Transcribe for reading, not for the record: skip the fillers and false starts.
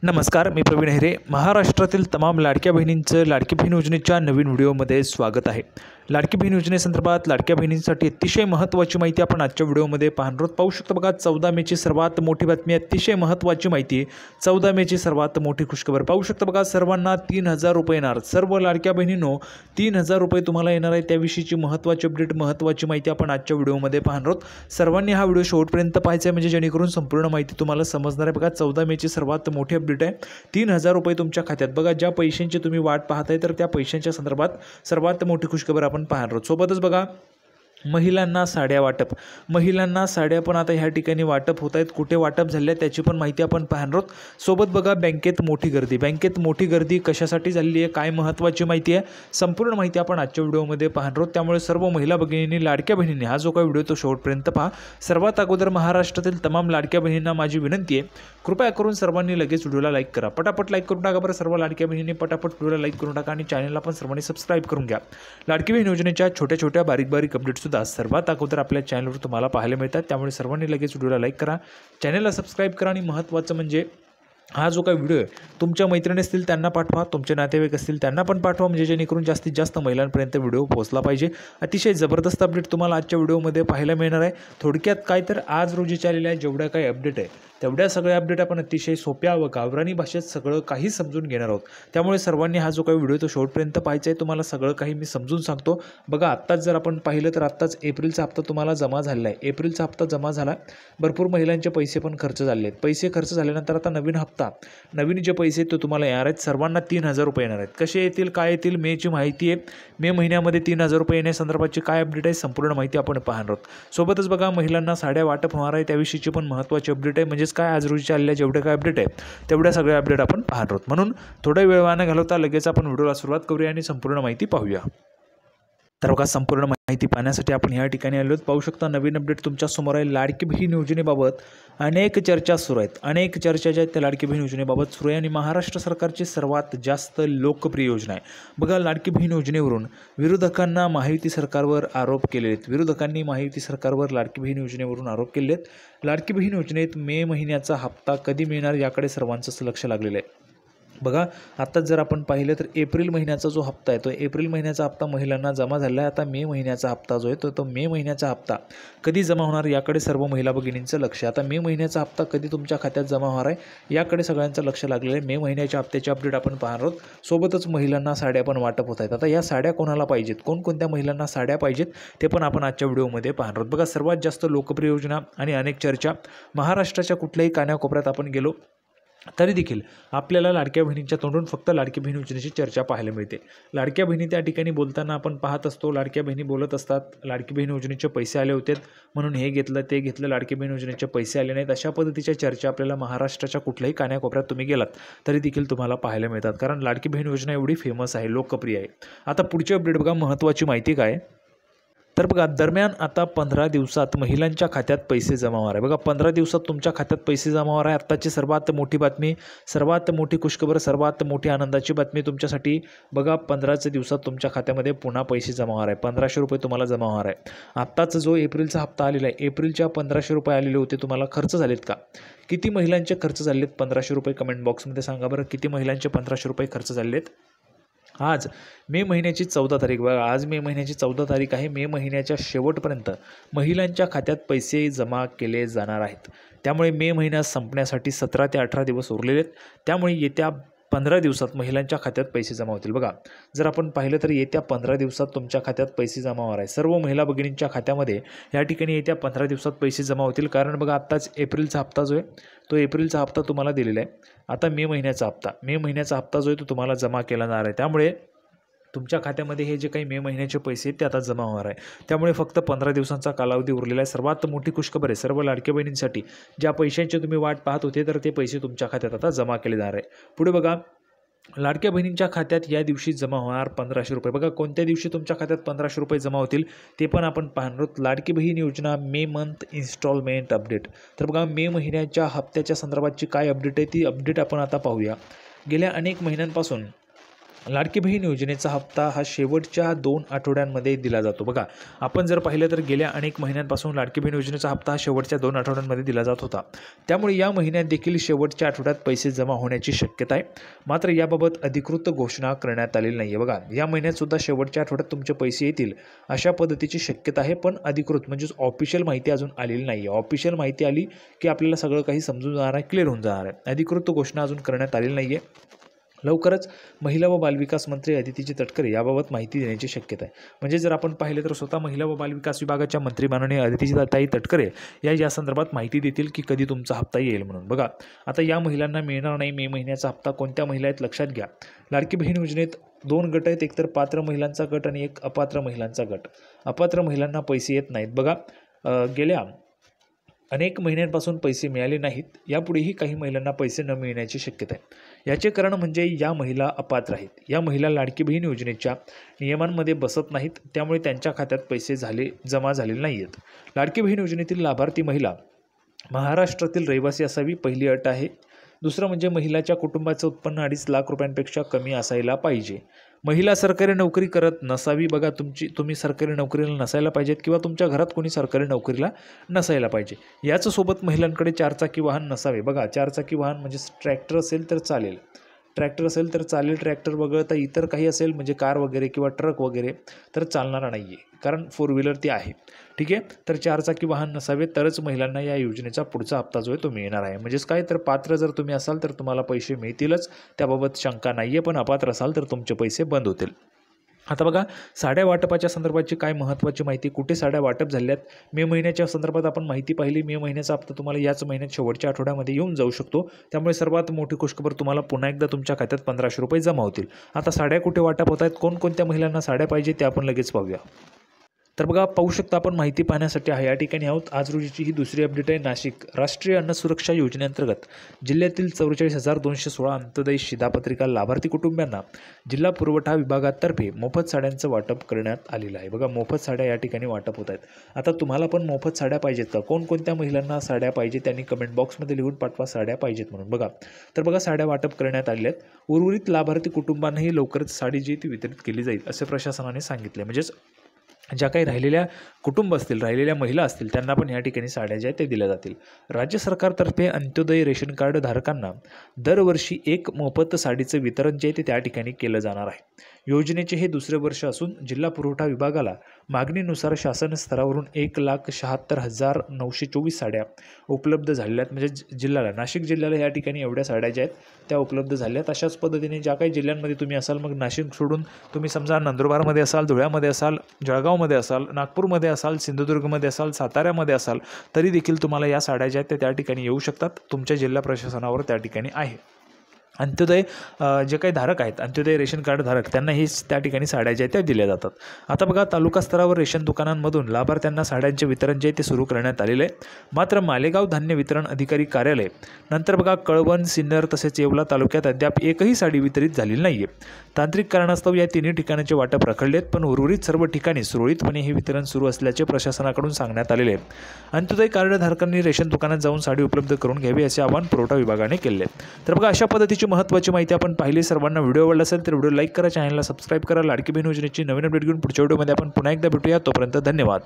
नमस्कार, मी प्रवीण हेरे. महाराष्ट्रातील तमाम लाडक्या बहिणींचं लाडकी बहीण योजनेच्या नवीन व्हिडिओमध्ये स्वागत आहे. लाडकी बहीण योजनेसंदर्भात लाडक्या बहिणींसाठी अतिशय महत्त्वाची माहिती आपण आजच्या व्हिडिओमध्ये पाहणार आहोत. पाहू शकता बघा, 14 मेची सर्वात मोठी बातमी, अतिशय महत्त्वाची माहिती. 14 मेची सर्वात मोठी खुशखबर. पाहू शकता बघा, सर्वांना 3,000 रुपये येणार. सर्व लाडक्या बहिणींनो 3,000 रुपये तुम्हाला येणार आहे. त्याविषयीची महत्त्वाची अपडेट, महत्त्वाची माहिती आपण आजच्या व्हिडिओमध्ये पाहणार आहोत. सर्वांनी हा व्हिडिओ शेवटपर्यंत पाहायचा आहे, म्हणजे जेणेकरून संपूर्ण माहिती तुम्हाला समजणार आहे. बघा, 14 मेची सर्वात मोठी अपडेट आहे. 3,000 रुपये तुमच्या खात्यात. बघा, ज्या पैशांची तुम्ही वाट पाहताय तर त्या पैशांच्या संदर्भात सर्वात मोठी खुशखबर आपण पाहणार आहोत. सोबतच बघा, महिलांना साड्या वाटप. महिलांना साड्या पण आता ह्या ठिकाणी वाटप होत आहेत. कुठे वाटप झाले त्याची पण माहिती आपण पाहणार आहोत. सोबत बघा, बँकेत मोठी गर्दी. बँकेत मोठी गर्दी कशासाठी झालेली आहे, काय महत्त्वाची माहिती आहे, संपूर्ण माहिती आपण आजच्या व्हिडिओमध्ये पाहणार आहोत. त्यामुळे सर्व महिला भगिनींनी, लाडक्या बहिणींनी हा जो काही व्हिडिओ तो शेवटपर्यंत पहा. सर्वात अगोदर महाराष्ट्रातील तमाम लाडक्या बहिणींना माझी विनंती आहे, कृपया करून सर्वांनी लगेच व्हिडिओला लाईक करा. पटापट लाईक करून टाका बरं. सर्व लाडक्या बहिणींनी पटापट व्हिडिओला लाईक करून टाका आणि चॅनलला पण सर्वांनी सबस्क्राईब करून घ्या. लाडकी बहीण योजनेच्या छोट्या छोट्या बारीक बारीक अपडेट्स सर्वात अगोदर आपल्या चॅनलवर तुम्हाला पाहायला मिळतात. त्यामुळे सर्वांनी लगेच व्हिडिओला लाईक करा, चॅनलला सबस्क्राईब करा आणि महत्त्वाचं म्हणजे हा जो काही व्हिडिओ आहे तुमच्या मैत्रिणी असतील त्यांना पाठवा, तुमचे नातेवाईक असतील त्यांना पण पाठवा, म्हणजे जेणेकरून जास्तीत जास्त महिलांपर्यंत व्हिडिओ पोहोचला पाहिजे. अतिशय जबरदस्त अपडेट तुम्हाला आजच्या व्हिडिओमध्ये पाहायला मिळणार आहे. थोडक्यात काय तर आज रोजी आलेल्या जेवढ्या काही अपडेट आहे तेवढ्या सगळ्या अपडेट आपण अतिशय सोप्या व गावरानी भाषेत सगळं काही समजून घेणार आहोत. त्यामुळे सर्वांनी हा जो काही व्हिडिओ तो शेवटपर्यंत पाहायचा आहे. तुम्हाला सगळं काही मी समजून सांगतो. बघा, आत्ताच जर आपण पाहिलं तर आत्ताच एप्रिलचा हप्ता तुम्हाला जमा झालेला आहे. एप्रिलचा हप्ता जमा झाला. भरपूर महिलांचे पैसे पण खर्च झाले आहेत. पैसे खर्च झाल्यानंतर आता नवीन जे पैसे ते तुम्हाला येणार आहेत. सर्वांना 3,000 रुपये येणार आहेत. कसे येतील, काय येतील, मेची माहिती आहे. मे महिन्यामध्ये 3,000 रुपये येण्यासंदर्भाची काय अपडेट आहे, संपूर्ण माहिती आपण पाहणार आहोत. सोबतच बघा, महिलांना साड्या वाटप होणार आहे त्याविषयीची पण महत्त्वाची अपडेट आहे. म्हणजेच काय आज रोजी चाललेल्या जेवढे काय अपडेट आहे तेवढ्या सगळ्या अपडेट आपण पाहणार आहोत. म्हणून थोडा वेळ वाया न घालवता लगेच आपण व्हिडिओला सुरुवात करूया आणि संपूर्ण माहिती पाहूया. तर बघा, संपूर्ण माहिती पाहण्यासाठी आपण या ठिकाणी आलो आहोत. पाहू शकता, नवीन अपडेट तुमच्या समोर आहे. लाडकी बहीण योजनेबाबत अनेक चर्चा सुरू आहेत. अनेक चर्चा ज्या आहेत त्या लाडकी बहीण योजनेबाबत सुरू आहे आणि महाराष्ट्र सरकारची सर्वात जास्त लोकप्रिय योजना आहे. बघा, लाडकी बहीण योजनेवरून विरोधकांना महायुती सरकारवर आरोप केले आहेत. विरोधकांनी महायुती सरकारवर लाडकी बहीण योजनेवरून आरोप केले आहेत. लाडकी बहीण योजनेत मे महिन्याचा हप्ता कधी मिळणार याकडे सर्वांचंच लक्ष लागलेलं आहे. बघा, आत्ताच जर आपण पाहिलं तर एप्रिल महिन्याचा जो हप्ता आहे तो एप्रिल महिन्याचा हप्ता महिलांना जमा झाला आहे. आता मे महिन्याचा हप्ता जो आहे तो मे महिन्याचा हप्ता कधी जमा होणार याकडे सर्व महिला भगिनींचं लक्ष आहे. आता मे महिन्याचा हप्ता कधी तुमच्या खात्यात जमा होणार आहे याकडे सगळ्यांचं लक्ष लागलेलं आहे. मे महिन्याच्या हप्त्याची अपडेट आपण पाहणार आहोत. सोबतच महिलांना साड्या पण वाटप होत आहेत. आता या साड्या कोणाला पाहिजेत, कोणकोणत्या महिलांना साड्या पाहिजेत ते पण आपण आजच्या व्हिडिओमध्ये पाहणार आहोत. बघा, सर्वात जास्त लोकप्रिय योजना आणि अनेक चर्चा. महाराष्ट्राच्या कुठल्याही कानाकोपऱ्यात आपण गेलो तरी देखील आपल्याला लाडक्या बहिणींच्या तोंडून फक्त लाडकी बहीण योजनेची चर्चा पाहायला मिळते. लाडक्या बहिणी त्या ठिकाणी बोलताना आपण पाहत असतो, लाडक्या बहिणी बोलत असतात, लाडकी बहीण योजनेचे पैसे आले होते म्हणून हे घेतलं ते घेतलं, लाडकी बहीण योजनेचे पैसे आले नाहीत, अशा पद्धतीच्या चर्चा आपल्याला महाराष्ट्राच्या कुठल्याही कानाकोपऱ्यात तुम्ही गेलात तरी देखील तुम्हाला पाहायला मिळतात. कारण लाडकी बहीण योजना एवढी फेमस आहे, लोकप्रिय आहे. आता पुढची अपडेट बघा, महत्त्वाची माहिती काय तर बघा, दरम्यान आता 15 दिवसात महिलांच्या खात्यात पैसे जमा होणार आहे. बघा, 15 दिवसात तुमच्या खात्यात पैसे जमा होणार आहे. आत्ताची सर्वात मोठी बातमी, सर्वात मोठी खुशखबर, सर्वात मोठी आनंदाची बातमी तुमच्यासाठी. बघा, 15 दिवसात तुमच्या खात्यामध्ये पुन्हा पैसे जमा होणार आहे. 1,500 रुपये तुम्हाला जमा होणार आहे. आत्ताच जो एप्रिलचा हप्ता आलेला आहे, एप्रिलच्या 1,500 रुपये आलेले होते, तुम्हाला खर्च झालेत का? किती महिलांचे खर्च झालेत 1,500 रुपये? कमेंट बॉक्समध्ये सांगा बरं, किती महिलांचे 1,500 रुपये खर्च झालेत? आज मे महिन्याची 14 तारीख. बघा, आज मे महिन्याची 14 तारीख आहे. मे महिन्याच्या शेवटपर्यंत महिलांच्या खात्यात पैसे जमा केले जाणार आहेत. त्यामुळे मे महिना संपण्यासाठी 17 ते 18 दिवस उरलेले आहेत. त्यामुळे येत्या 15 दिवसात महिलांच्या खात्यात पैसे जमा होतील. बघा, जर आपण पाहिलं तर येत्या 15 दिवसात तुमच्या खात्यात पैसे जमा होणार आहे. सर्व महिला भगिनींच्या खात्यामध्ये या ठिकाणी येत्या 15 दिवसात पैसे जमा होतील. कारण बघा, आत्ताच एप्रिलचा हप्ता जो आहे तो एप्रिलचा हप्ता तुम्हाला दिलेला आहे. आता मे महिन्याचा हप्ता जो आहे तो तुम्हाला जमा केला जाणार आहे. त्यामुळे तुमच्या खात्यामध्ये हे जे काही मे महिन्याचे पैसे आहेत ते आता जमा होणार आहे. त्यामुळे फक्त 15 दिवसांचा कालावधी उरलेला आहे. सर्वात मोठी खुशखबर आहे सर्व लाडक्या बहिणींसाठी. ज्या पैशांची तुम्ही वाट पाहत होते तर ते पैसे तुमच्या खात्यात आता जमा केले जाणार आहे. पुढे बघा, लाडक्या बहिणींच्या खात्यात या दिवशी जमा होणार 1,500 रुपये. बघा, कोणत्या दिवशी तुमच्या खात्यात 1,500 रुपये जमा होतील ते पण आपण पाहणार आहोत. लाडकी बहीण योजना मे मंथ इन्स्टॉलमेंट अपडेट. तर बघा, मे महिन्याच्या हप्त्याच्या संदर्भातची काय अपडेट आहे ती अपडेट आपण आता पाहूया. गेल्या अनेक महिन्यांपासून लाडकी बहीण योजनेचा हप्ता हा शेवटच्या 2 आठवड्यांमध्ये दिला जातो. बघा, आपण जर पाहिलं तर गेल्या अनेक महिन्यांपासून लाडकी बहीण योजनेचा हप्ता हा शेवटच्या 2 आठवड्यांमध्ये दिला जात होता. त्यामुळे या महिन्यात देखील शेवटच्या आठवड्यात पैसे जमा होण्याची शक्यता आहे. मात्र याबाबत अधिकृत घोषणा करण्यात आलेली नाही आहे. बघा, या महिन्यात सुद्धा शेवटच्या आठवड्यात तुमचे पैसे येतील अशा पद्धतीची शक्यता आहे, पण अधिकृत म्हणजेच ऑफिशियल माहिती अजून आलेली नाही आहे. ऑफिशियल माहिती आली की आपल्याला सगळं काही समजून जाणार आहे, क्लिअर होऊन जाणार आहे. अधिकृत घोषणा अजून करण्यात आलेली नाही आहे. लवकरच महिला व बालविकास मंत्री अदिती तटकरे याबाबत माहिती देण्याची शक्यता आहे. म्हणजे जर आपण पाहिलं तर स्वतः महिला व बालविकास विभागाच्या मंत्री माननीय अदिती तटकरे या संदर्भात माहिती देतील की कधी तुमचा हप्ता येईल म्हणून. बघा, आता या महिलांना मिळणार नाही मे महिन्याचा हप्ता. कोणत्या महिला आहेत लक्षात घ्या. लाडकी बहीण योजनेत 2 गट आहेत, एकतर पात्र महिलांचा गट आणि एक अपात्र महिलांचा गट. अपात्र महिलांना पैसे येत नाहीत. बघा, गेल्या अनेक महिन्यांपासून पैसे मिळाले नाहीत. यापुढेही काही महिलांना पैसे न मिळण्याची शक्यता आहे. याचे कारण म्हणजे या महिला अपात्र आहेत. या महिला लाडकी बहीण योजनेच्या नियमांमध्ये बसत नाहीत, त्यामुळे त्यांच्या खात्यात पैसे जमा झालेले नाही आहेत. लाडकी बहीण योजनेतील लाभार्थी महिला महाराष्ट्रातील रहिवासी असावी, पहिली अट आहे. दुसरं म्हणजे महिलाच्या कुटुंबाचं उत्पन्न 2.5 लाख रुपयांपेक्षा कमी असायला पाहिजे. महिला सरकारी नोकरी करत नसावी. बघा, तुम्ही सरकारी नोकरीला नसायला पाहिजेत किंवा तुमच्या घरात कोणी सरकारी नोकरीला नसायला पाहिजे. याचसोबत महिलांकडे 4 चाकी वाहन नसावे. बघा, 4 चाकी वाहन म्हणजे ट्रॅक्टर असेल तर चालेल. ट्रॅक्टर वगळता इतर काही असेल म्हणजे कार वगैरे किंवा ट्रक वगैरे तर चालणारा नाही आहे, कारण 4 व्हीलर ती आहे. ठीक आहे, तर 4 चाकी वाहन नसावे तरच महिलांना या योजनेचा पुढचा हप्ता जो आहे तो मिळणार आहे. म्हणजेच काय, तर पात्र जर तुम्ही असाल तर तुम्हाला पैसे मिळतीलच, त्याबाबत शंका नाही आहे. पण अपात्र असाल तर तुमचे पैसे बंद होतील. आता बघा, साड्या वाटपाच्या संदर्भाची काय महत्त्वाची माहिती, कुठे साड्या वाटप झाल्यात. मे महिन्याच्या संदर्भात आपण माहिती पाहिली. मे महिन्याचा हप्ता तुम्हाला याच महिन्यात शेवटच्या आठवड्यामध्ये येऊन जाऊ शकतो. त्यामुळे सर्वात मोठी खुशखबर, तुम्हाला पुन्हा एकदा तुमच्या खात्यात 1500 रुपये जमा होतील. आता साड्या कुठे वाटप होत आहेत, कोणकोणत्या महिलांना साड्या पाहिजे ते आपण लगेच पाहूया. तर बघा, पाहू शकता आपण माहिती पाहण्यासाठी आहे या ठिकाणी आहोत. आज रोजीची ही दुसरी अपडेट आहे. नाशिक राष्ट्रीय अन्न सुरक्षा योजनेअंतर्गत जिल्ह्यातील 44,216 अंत्योदय शिधापत्रिका लाभार्थी कुटुंबियांना जिल्हा पुरवठा विभागातर्फे मोफत साड्यांचं वाटप करण्यात आलेलं आहे. बघा, मोफत साड्या या ठिकाणी वाटप होत आहेत. आता तुम्हाला पण मोफत साड्या पाहिजेत का? कोणकोणत्या महिलांना साड्या पाहिजे त्यांनी कमेंट बॉक्समध्ये लिहून पाठवा, साड्या पाहिजेत म्हणून. बघा, तर बघा, साड्या वाटप करण्यात आलेल्या आहेत. उर्वरित लाभार्थी कुटुंबांनाही लवकरच साडी जी ती वितरित केली जाईल असे प्रशासनाने सांगितले. म्हणजेच ज्या काही राहिलेल्या कुटुंब असतील, राहिलेल्या महिला असतील, त्यांना पण या ठिकाणी साड्या ज्या आहेत ते दिल्या जातील. राज्य सरकारतर्फे अंत्योदय रेशन कार्ड धारकांना दरवर्षी एक मोफत साडीचं वितरण जे आहे ते त्या ठिकाणी केलं जाणार आहे. योजनेचे हे दुसरे वर्ष असून जिल्हा पुरवठा विभागाला मागणीनुसार शासन स्तरावरून 1,76,924 साड्या उपलब्ध झालेल्या आहेत. म्हणजे जिल्ह्याला, नाशिक जिल्ह्याला या ठिकाणी एवढ्या साड्या ज्या आहेत त्या उपलब्ध झाल्या आहेत. अशाच पद्धतीने ज्या काही जिल्ह्यांमध्ये तुम्ही असाल, मग नाशिक सोडून तुम्ही समजा नंदुरबारमध्ये असाल, धुळ्यामध्ये असाल, जळगावमध्ये असाल, नागपूरमध्ये असाल, सिंधुदुर्गमध्ये असाल, साताऱ्यामध्ये असाल, तरी देखील तुम्हाला या साड्या ज्या आहेत त्या ठिकाणी येऊ शकतात. तुमच्या जिल्हा प्रशासनावर त्या ठिकाणी आहे. अंत्योदय जे काही धारक आहेत, अंत्योदय रेशन कार्ड धारक, त्यांना ही त्या ठिकाणी साड्या ज्या आहेत त्या दिल्या जातात. आता बघा, तालुका स्तरावर रेशन दुकानांमधून लाभार्थ्यांना साड्यांचे वितरण जे आहे ते सुरू करण्यात आलेले आहे. मात्र मालेगाव धान्य वितरण अधिकारी कार्यालय, नंतर बघा कळवण, सिन्नर तसेच येवला तालुक्यात अद्याप एकही साडी वितरित झालेली नाही आहे. तांत्रिक कारणास्तव या तिन्ही ठिकाणाचे वाटप रखडलेत, पण उर्वरित सर्व ठिकाणी सुरळीतपणे हे वितरण सुरू असल्याचे प्रशासनाकडून सांगण्यात आलेले आहे. अंत्योदय कार्डधारकांनी रेशन दुकानात जाऊन साडी उपलब्ध करून घ्यावी असे आवाहन पुरवठा विभागाने केले. तर बघा, अशा पद्धतीची महत्त्वाची माहिती आपण पाहिली. सर्वांना व्हिडिओ आवडला असेल तर व्हिडिओ लाईक करा, चॅनलला सबस्क्राईब करा. लाडकी बहीण योजनेची नवीन अपडेट घेऊन पुढच्या व्हिडिओमध्ये आपण पुन्हा एकदा भेटूया. तोपर्यंत धन्यवाद.